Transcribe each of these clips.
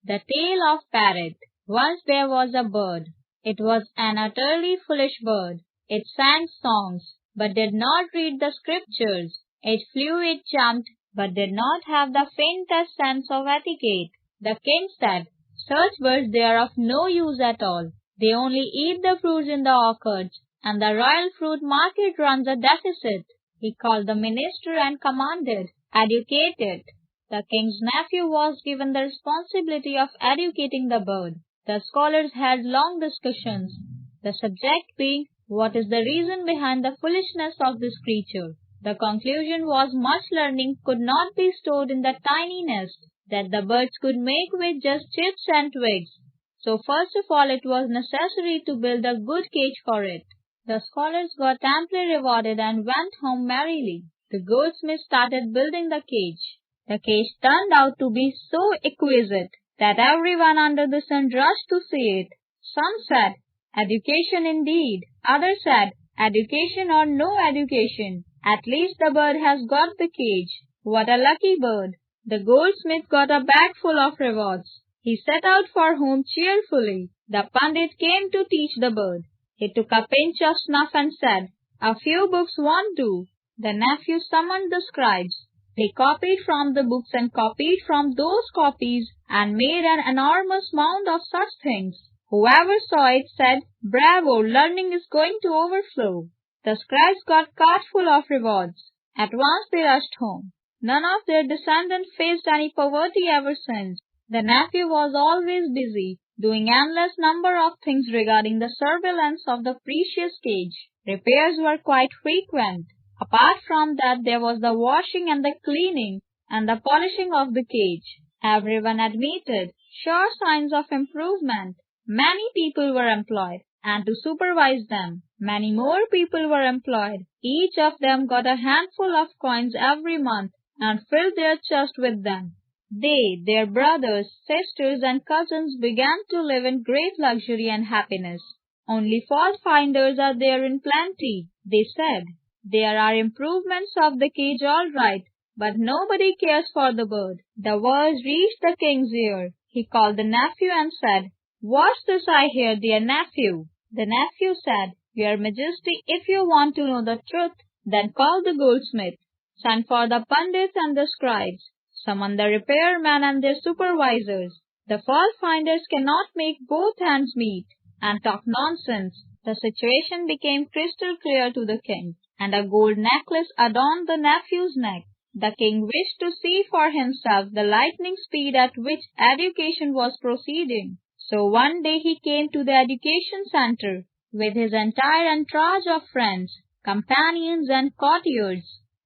The Tale of Parrot. Once there was a bird. It was an utterly foolish bird. It sang songs, but did not read the scriptures. It flew, it jumped, but did not have the faintest sense of etiquette. The king said, "Such birds they are of no use at all. They only eat the fruits in the orchards, and the royal fruit market runs a deficit." He called the minister and commanded, "Educate it." The king's nephew was given the responsibility of educating the bird. The scholars had long discussions, the subject being, what is the reason behind the foolishness of this creature? The conclusion was much learning could not be stored in the tiny nest that the birds could make with just chips and twigs. So first of all it was necessary to build a good cage for it. The scholars got amply rewarded and went home merrily. The goldsmith started building the cage. The cage turned out to be so exquisite that everyone under the sun rushed to see it. Some said, "Education indeed." Others said, "Education or no education, at least the bird has got the cage. What a lucky bird." The goldsmith got a bag full of rewards. He set out for home cheerfully. The pundit came to teach the bird. He took a pinch of snuff and said, "A few books won't do." The nephew summoned the scribes. They copied from the books and copied from those copies and made an enormous mound of such things. Whoever saw it said, "Bravo, learning is going to overflow." The scribes got cart full of rewards. At once they rushed home. None of their descendants faced any poverty ever since. The nephew was always busy, doing endless number of things regarding the surveillance of the precious cage. Repairs were quite frequent. Apart from that, there was the washing and the cleaning and the polishing of the cage. Everyone admitted sure signs of improvement. Many people were employed, and to supervise them, many more people were employed. Each of them got a handful of coins every month and filled their chest with them. They, their brothers, sisters, and cousins began to live in great luxury and happiness. "Only fault finders are there in plenty," they said. "There are improvements of the cage all right, but nobody cares for the bird." The words reached the king's ear. He called the nephew and said, "What's this I hear, dear nephew?" The nephew said, "Your Majesty, if you want to know the truth, then call the goldsmith. Send for the pundits and the scribes. Summon the repairmen and their supervisors. The fault finders cannot make both ends meet and talk nonsense." The situation became crystal clear to the king, and a gold necklace adorned the nephew's neck. The king wished to see for himself the lightning speed at which education was proceeding. So one day he came to the education center with his entire entourage of friends, companions, and courtiers.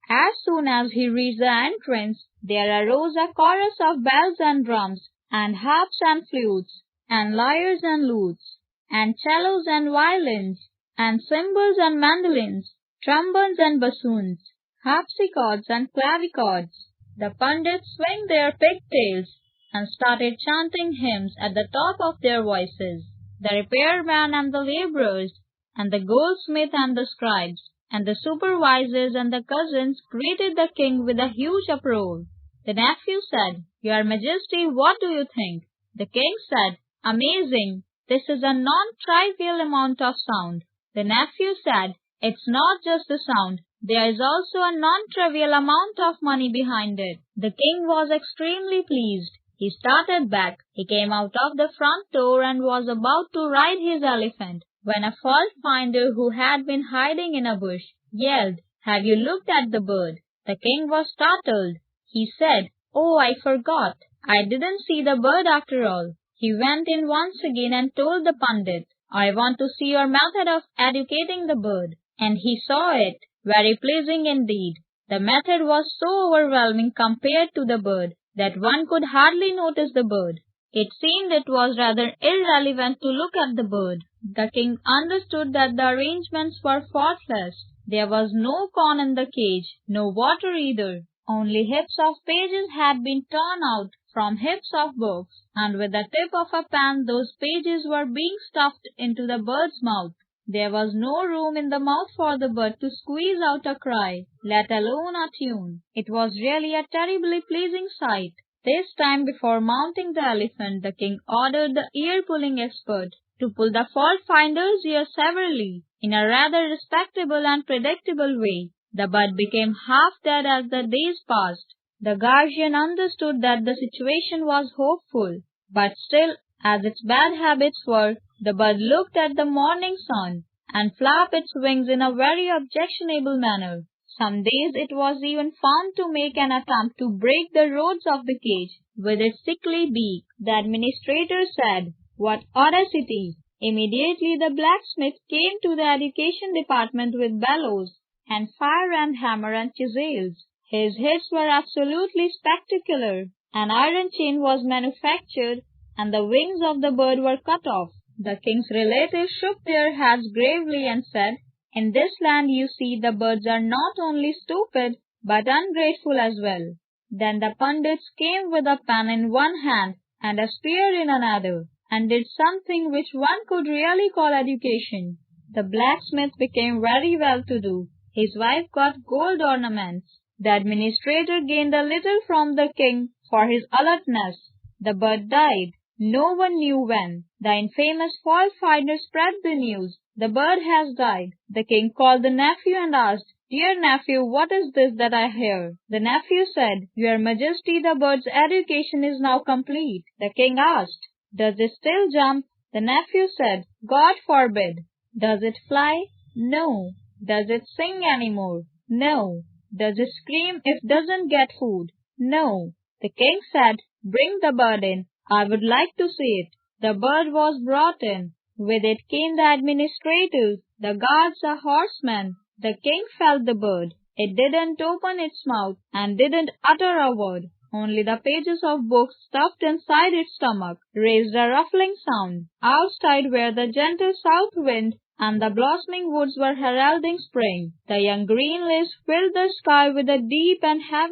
As soon as he reached the entrance, there arose a chorus of bells and drums, and harps and flutes, and lyres and lutes, and cellos and violins, and cymbals and mandolins, trombones and bassoons, harpsichords and clavichords. The pundits swung their pigtails and started chanting hymns at the top of their voices. The repairman and the laborers, and the goldsmith and the scribes, and the supervisors and the cousins greeted the king with a huge uproar. The nephew said, "Your Majesty, what do you think?" The king said, "Amazing! This is a non-trivial amount of sound." The nephew said, "It's not just the sound. There is also a non-trivial amount of money behind it." The king was extremely pleased. He started back. He came out of the front door and was about to ride his elephant, when a fault finder who had been hiding in a bush yelled, "Have you looked at the bird?" The king was startled. He said, "Oh, I forgot. I didn't see the bird after all." He went in once again and told the pundit, "I want to see your method of educating the bird." And he saw it. Very pleasing indeed. The method was so overwhelming compared to the bird that one could hardly notice the bird. It seemed it was rather irrelevant to look at the bird. The king understood that the arrangements were faultless. There was no corn in the cage, no water either. Only heaps of pages had been torn out from heaps of books, and with the tip of a pen those pages were being stuffed into the bird's mouth. There was no room in the mouth for the bird to squeeze out a cry, let alone a tune. It was really a terribly pleasing sight. This time, before mounting the elephant, the king ordered the ear-pulling expert to pull the fault-finder's ear severely, in a rather respectable and predictable way. The bird became half dead as the days passed. The guardian understood that the situation was hopeful, but still, as its bad habits were, the bird looked at the morning sun and flapped its wings in a very objectionable manner. Some days it was even found to make an attempt to break the rods of the cage with its sickly beak. The administrator said, "What audacity!" Immediately the blacksmith came to the education department with bellows and fire and hammer and chisels. His hits were absolutely spectacular. An iron chain was manufactured, and the wings of the bird were cut off. The king's relatives shook their heads gravely and said, "In this land, you see, the birds are not only stupid, but ungrateful as well." Then the pundits came with a pen in one hand and a spear in another, and did something which one could really call education. The blacksmith became very well-to-do. His wife got gold ornaments. The administrator gained a little from the king for his alertness. The bird died. No one knew when. The infamous fault-finder spread the news. "The bird has died." The king called the nephew and asked, "Dear nephew, what is this that I hear?" The nephew said, "Your Majesty, the bird's education is now complete." The king asked, "Does it still jump?" The nephew said, "God forbid." "Does it fly?" "No." "Does it sing any more?" "No." "Does it scream if it doesn't get food?" "No." The king said, "Bring the bird in. I would like to see it." The bird was brought in. With it came the administrators, the guards, the horsemen. The king felt the bird. It didn't open its mouth and didn't utter a word. Only the pages of books stuffed inside its stomach raised a ruffling sound. Outside, where the gentle south wind and the blossoming woods were heralding spring, the young green leaves filled the sky with a deep and heavy